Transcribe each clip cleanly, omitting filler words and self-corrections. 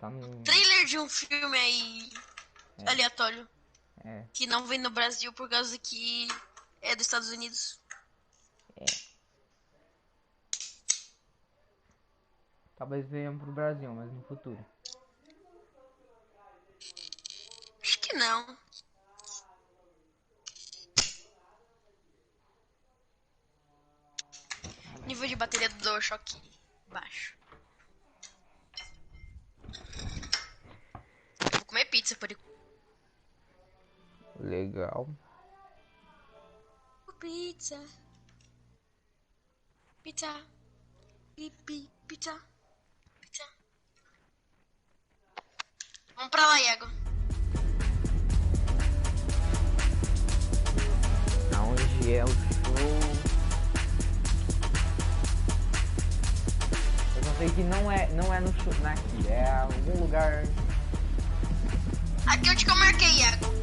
tá no... Trailer de um filme aí aleatório. É. Que não vem no Brasil por causa que é dos Estados Unidos. É. Talvez venham pro Brasil, mas no futuro. Acho que não. Nível de bateria do DualShock baixo. Vou comer pizza por enquanto. Legal. Pizza. Pizza. Pipi. Pizza. Pizza. Vamos pra lá, Iago. Aonde é o show? Eu só sei que não é no show, aqui, é algum lugar. Aqui onde que eu marquei, Iago.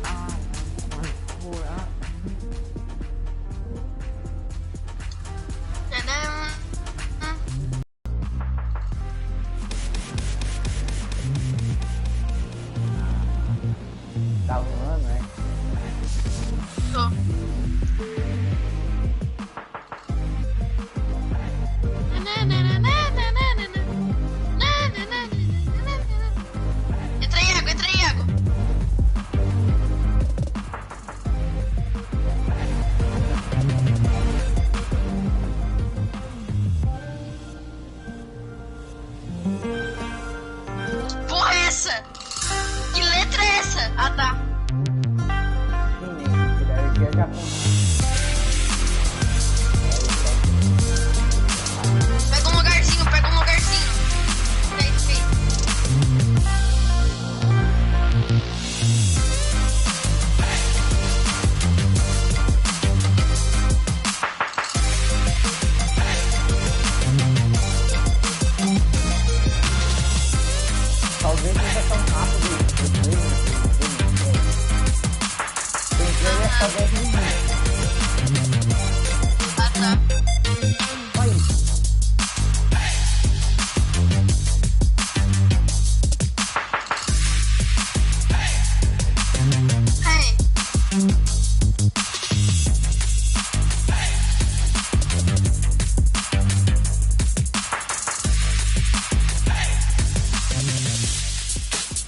Tadam. Tá rolando, né? Tô. Entra aí, Iago. Porra é essa? Que letra é essa? Ah, tá. Chinês, que deve ser japonês. Pega um lugarzinho. Aí, feito. Talvez seja tão rápido o trailer. Tem trailer só 10 minutos. Ah, tá. Só isso. Hey.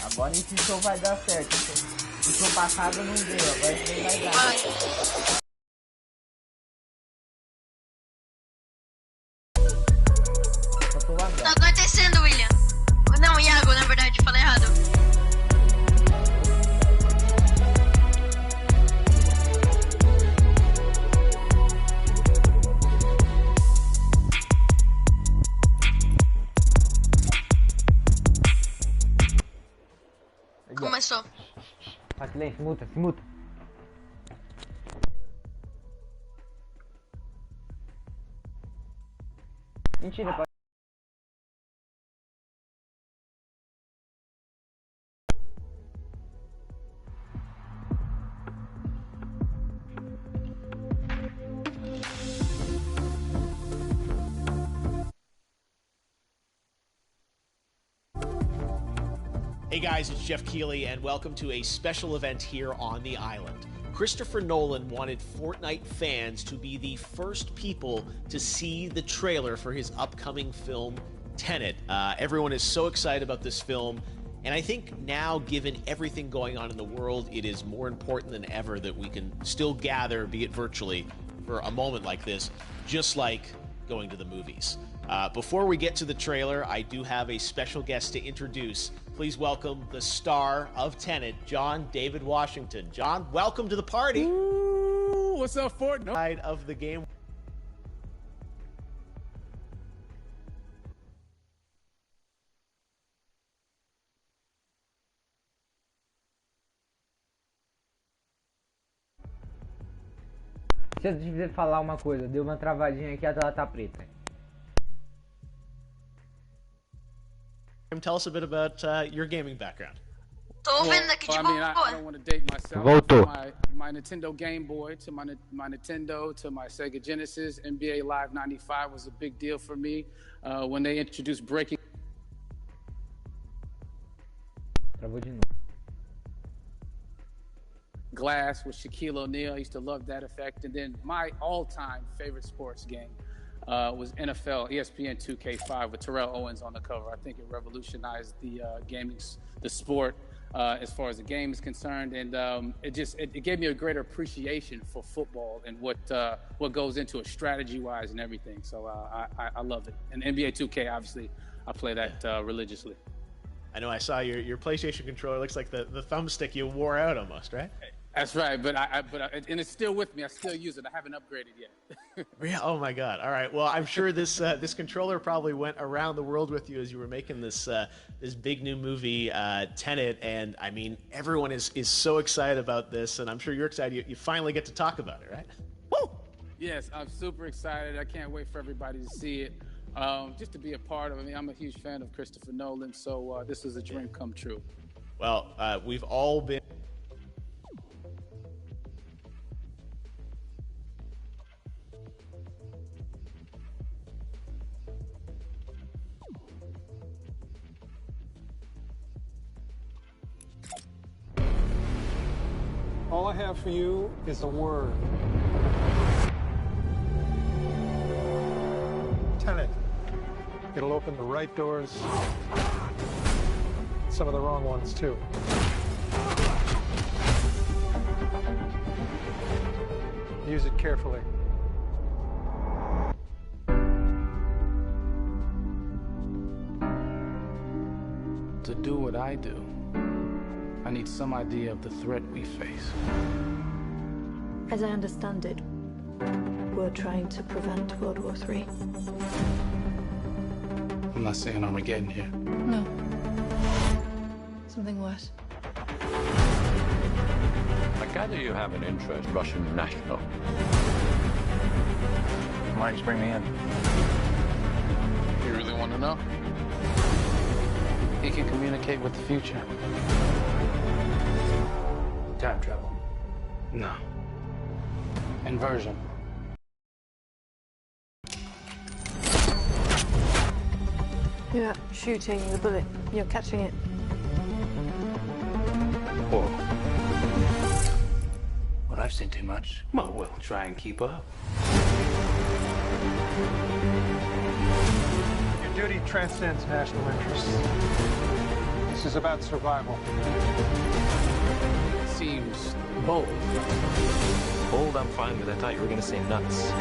Agora esse show vai dar certo. O show passado não deu, agora esse vai dar. Vai. Só tô lá Tá acontecendo, William. Não, Iago, na verdade, falei errado. Começou. Faz silêncio, se muta. Mentira, pode. Hey guys, it's Jeff Keighley, and welcome to a special event here on the island. Christopher Nolan wanted Fortnite fans to be the first people to see the trailer for his upcoming film, Tenet. Everyone is so excited about this film, and I think now, given everything going on in the world, it is more important than ever that we can still gather, be it virtually, for a moment like this, just like going to the movies. Before we get to the trailer, I do have a special guest to introduce. Please welcome the star of Tenet, John David Washington. John, welcome to the party. Ooh, what's up, Fortnite? Of the game. Deixa eu te falar uma coisa, deu uma travadinha aqui, a tela tá preta. Tell us a bit about your gaming background. Tô vendo aqui de boa. I don't want to date myself. Voltou. My Nintendo Game Boy to my Nintendo to my Sega Genesis, NBA Live 95 was a big deal for me. When they introduced breaking. Travou de novo. Glass with Shaquille O'Neal. I used to love that effect. And then my all-time favorite sports game was NFL ESPN 2K5 with Terrell Owens on the cover. I think it revolutionized the the sport as far as the game is concerned, and it gave me a greater appreciation for football and what goes into it strategy-wise and everything. So I love it. And NBA 2K, obviously, I play that religiously. I know I saw your PlayStation controller. Looks like the thumbstick you wore out almost, right? That's right, but and it's still with me. I still use it. I haven't upgraded yet. Yeah. Oh my God. All right. Well, I'm sure this controller probably went around the world with you as you were making this big new movie, Tenet, and I mean everyone is so excited about this, and I'm sure you're excited. You finally get to talk about it, right? Woo! Yes, I'm super excited. I can't wait for everybody to see it. Just to be a part of it. I mean, I'm a huge fan of Christopher Nolan, so this is a dream come true. Well, we've all been. All I have for you is a word. Tenet. It'll open the right doors, some of the wrong ones too. Use it carefully. To do what I do, I need some idea of the threat we face. As I understand it, we're trying to prevent World War III. I'm not saying Armageddon here. No. Something worse. I gather you have an interest, Russian national. Why don't you bring me in? You really want to know? He can communicate with the future. Time travel? No. Inversion? You're not shooting the bullet, you're catching it. Whoa. Well, I've seen too much. Well, we'll try and keep up. Your duty transcends national interests. This is about survival. Seems bold. Bold, I'm fine with. I thought you were going to say nuts.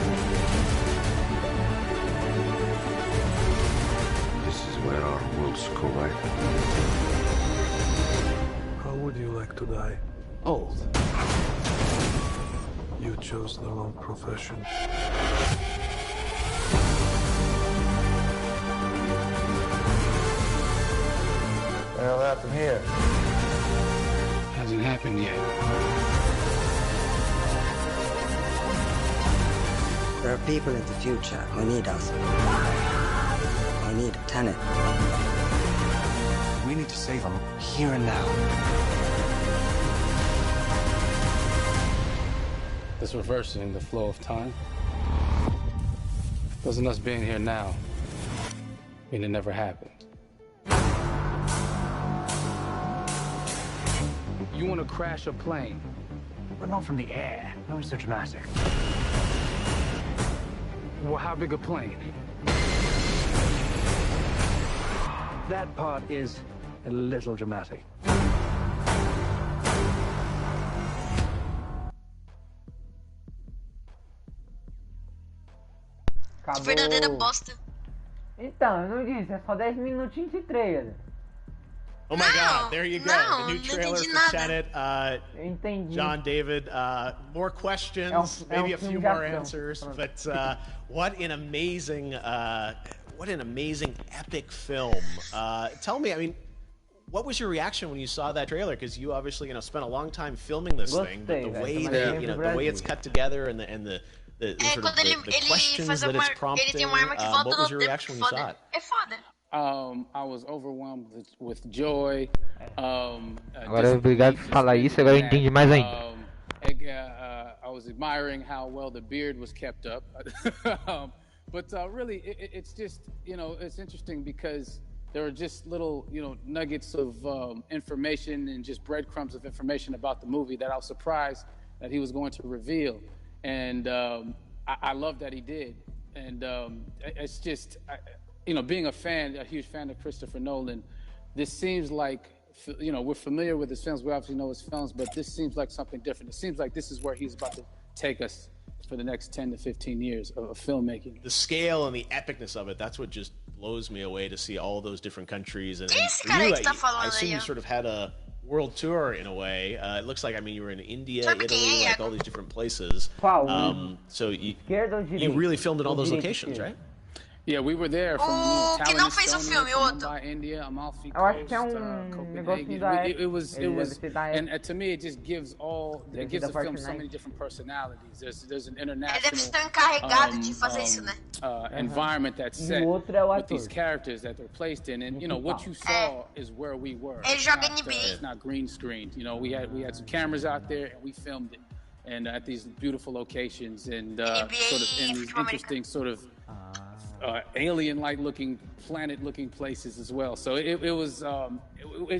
This is where our worlds collide. How would you like to die? Old. You chose the wrong profession. What happened here? Hasn't happened yet. There are people in the future who need us. Who need Tenet. We need to save them here and now. This reversing the flow of time. Doesn't us being here now mean it never happened? You want to crash a plane? But not from the air. No one's so dramatic. Well, how big a plane? That part is a little dramatic. Acabou. Verdadeira bosta. Então, eu não disse, é só 10 minutinhos de trailer. Oh my God! There you go. Não, the new não trailer entendi for nada. Tenet. Eu entendi. John David, more questions, maybe a few filme de more ação. answers, but what an amazing epic film. Tell me, I mean, what was your reaction when you saw that trailer? Because you obviously, spent a long time filming this thing, but the way that, the way it's cut together and the sort of Quando ele the questions faz that uma, it's ele prompting, tem uma arma que volta what was no your tempo. reaction when you saw it? É foda. I was overwhelmed with joy. Agora, obrigado por falar isso, agora eu entendi mais ainda. I was admiring how well the beard was kept up. But really, it's just, it's interesting because there were just little, nuggets of information and just breadcrumbs of information about the movie that I was surprised that he was going to reveal. And I love that he did. And it's just, being a huge fan of Christopher Nolan, this seems like, we're familiar with his films. We obviously know his films, but this seems like something different. It seems like this is where he's about to take us for the next 10 to 15 years of filmmaking. The scale and the epicness of it, that's what just blows me away, to see all those different countries. And for you, I assume you sort of had a world tour in a way. It looks like, you were in India, Italy, like all these different places. So you really filmed in all those locations, right? Yeah, we were there from que não fez o filme, outro. India, Amalfi Eu acho que é Copenhagen. negócio da It was, da and to me, it just gives the film so many different personalities. There's an international. Deve ser encarregado de fazer isso, né? Environment that's set with these characters that they're placed in, and what you saw is where we were. Ele joga NBA. It's not green screened. We had some cameras out there and we filmed it, and at these beautiful locations and sort of in these interesting sort of. Alien-like looking, planet-looking places as well. So it was,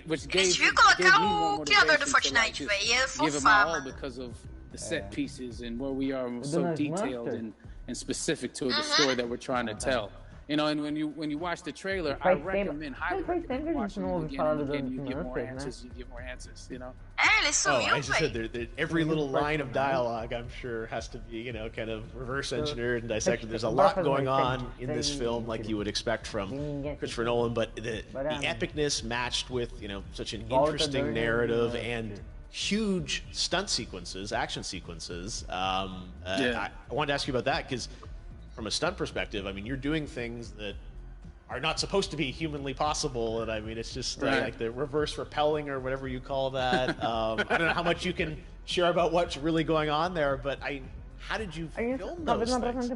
which gave me more motivation to like, give it my all because of the set pieces and where we are, and we're so detailed and specific to the story that we're trying to tell. And when you watch the trailer, I highly recommend watching it again and again. You get more answers. Eles as you said, every little line of dialogue, I'm sure, has to be, kind of reverse engineered and dissected. There's a lot going on in this film, like you would expect from Christopher Nolan, but the epicness matched with, such an interesting narrative and huge stunt sequences, action sequences. I wanted to ask you about that because, from a stunt perspective, you're doing things that are not supposed to be humanly possible, and it's just like the reverse rappelling or whatever you call that. I don't know how much you can share about what's really going on there, but how did you film those things?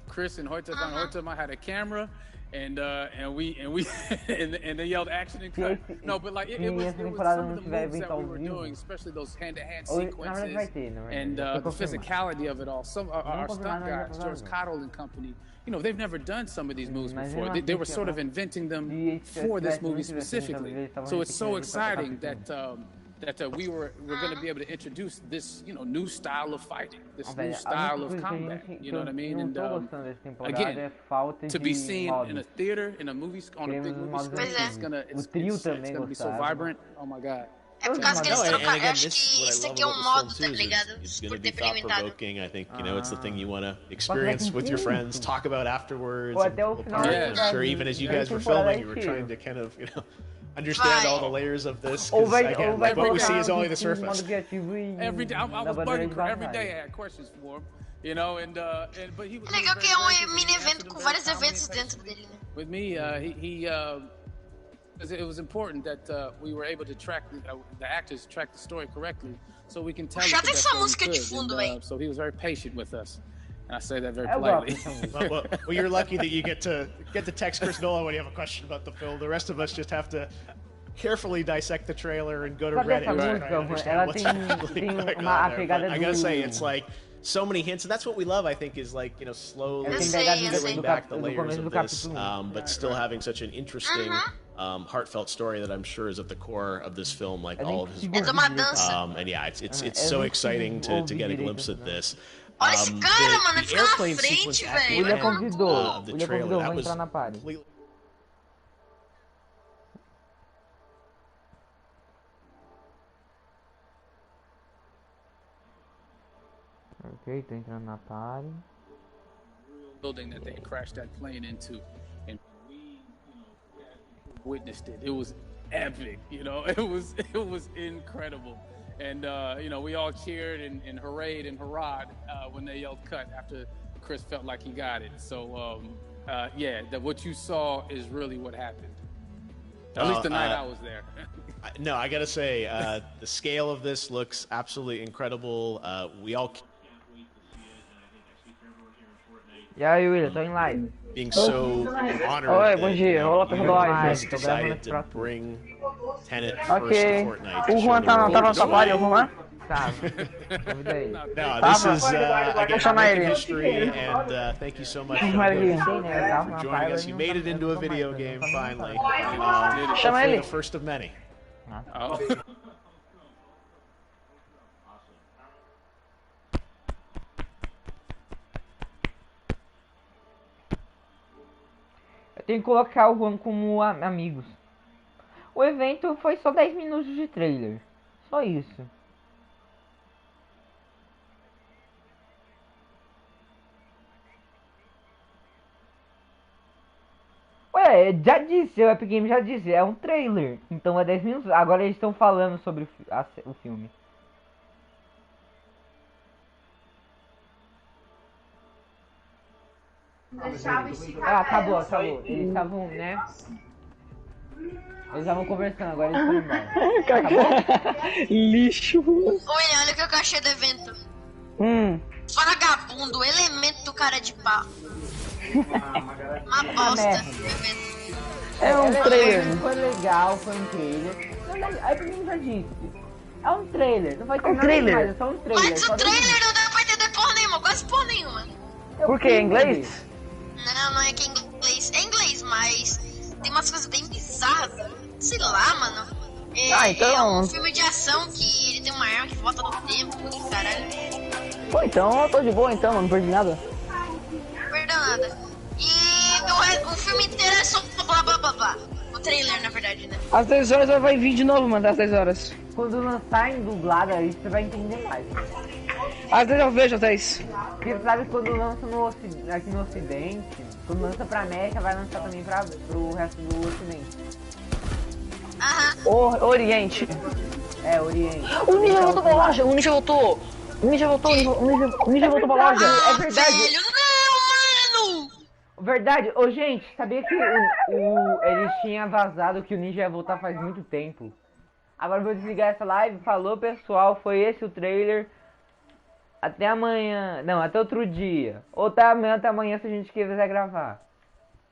Chris and Hoytema had a camera, and they yelled action and cut. No, but like it was some of the moves that we were doing, especially those hand-to-hand sequences and the physicality of it all. Some our stunt guys, George Cottle and company, they've never done some of these moves before. They were sort of inventing them for this movie specifically. So it's so exciting that we're going to be able to introduce this new style of fighting, this new style of combat. You know what I mean? And again, to be seen in a theater, in a movie, on a big movie screen, it's gonna be so vibrant. Oh my God. É por causa que eles trocaram. Eu acho que isso aqui é modo, tá ligado? Por ter experimentado. I think, it's the thing you want to experience with your friends, talk about afterwards. I'm sure even as you guys were filming, you were trying to kind of, understand all the layers of this. Again, what we see is only the surface. Every day, I was bugging her. Every day I had questions for him, but he was. Legal que é mini evento com vários eventos dentro dele, né? With me, it was important that we were able to track the actors track the story correctly, so we can tell it the best way we could. So he was very patient with us. And I say that very politely. well, you're lucky that you get to text Chris Nolan when you have a question about the film. The rest of us just have to carefully dissect the trailer and go to Reddit and try to understand what's actually going on there. But I gotta say, it's like so many hints, and that's what we love. I think is like slowly peeling back the layers of this, but still having such an interesting, heartfelt story that I'm sure is at the core of this film, like all of his work. And yeah, it's so exciting to get a glimpse of this. Olha esse cara, mano, the airplane sequence at the end of the trailer, that was completely... Ok, tô entrando na party. Building that they crashed that plane into, and we witnessed it. It was epic, it was incredible. And, we all cheered and hoorayed and hurrahed when they yelled cut after Chris felt like he got it. So, what you saw is really what happened. At least the night I was there. No, I got to say, the scale of this looks absolutely incredible. We all can't wait to see it, and I think I speak for everyone here in Fortnite. E aí, William, tô em live. Being so honored Oi, bom dia. Olá, pessoal. Decided to bring Tenet first to Fortnite. O Juan tá na party, o Juan? Gustavo. Convida ele. No, this is again, making history, and thank you so much for joining us. You made it into a video game finally. Hopefully the first of many. Oh. Eu tenho que colocar o Juan como amigos. O evento foi só 10 minutos de trailer. Só isso. Ué, já disse, o Epic Games já disse, é um trailer. Então é 10 minutos. Agora eles estão falando sobre o filme. Ah, acabou. Eles estavam, né? Eles estavam conversando, agora eles foram embora. Lixo. Olha o que eu achei do evento. Vagabundo, elemento do cara de pau. Uma bosta. É um trailer. Foi legal, foi um trailer. Aí por que já disse? É um trailer, não vai ter um nada trailer. demais, é só um trailer. Mas o trailer não dá pra entender porra nenhuma, quase porra nenhuma. Por quê? Em inglês? Não é que é inglês. É inglês, mas tem umas coisas bem bizarras. Sei lá, mano. Então... É um filme de ação que ele tem uma arma que volta no tempo, que caralho. Pô, então eu tô de boa então, mano, não perdi nada. Não perdeu nada. E o filme inteiro é só blá blá blá blá. O trailer, na verdade, né? Às 10 horas vai vir de novo, mano, às 10 horas. Quando lançar em dublado aí, você vai entender mais. Às 10 eu vejo, às 10. Porque sabe quando lança aqui no Ocidente, quando lança pra América, vai lançar também pro resto do Ocidente. Aham. Oriente. É, Oriente. O Ninja voltou pra loja, o Ninja voltou. O Ninja voltou pra loja. É verdade. Velho, não, mano! Verdade. Ô, gente, sabia que eles tinham vazado que o Ninja ia voltar faz muito tempo? Agora eu vou desligar essa live. Falou, pessoal. Foi esse o trailer. Até amanhã. Não, até outro dia. Ou até amanhã se a gente quiser gravar.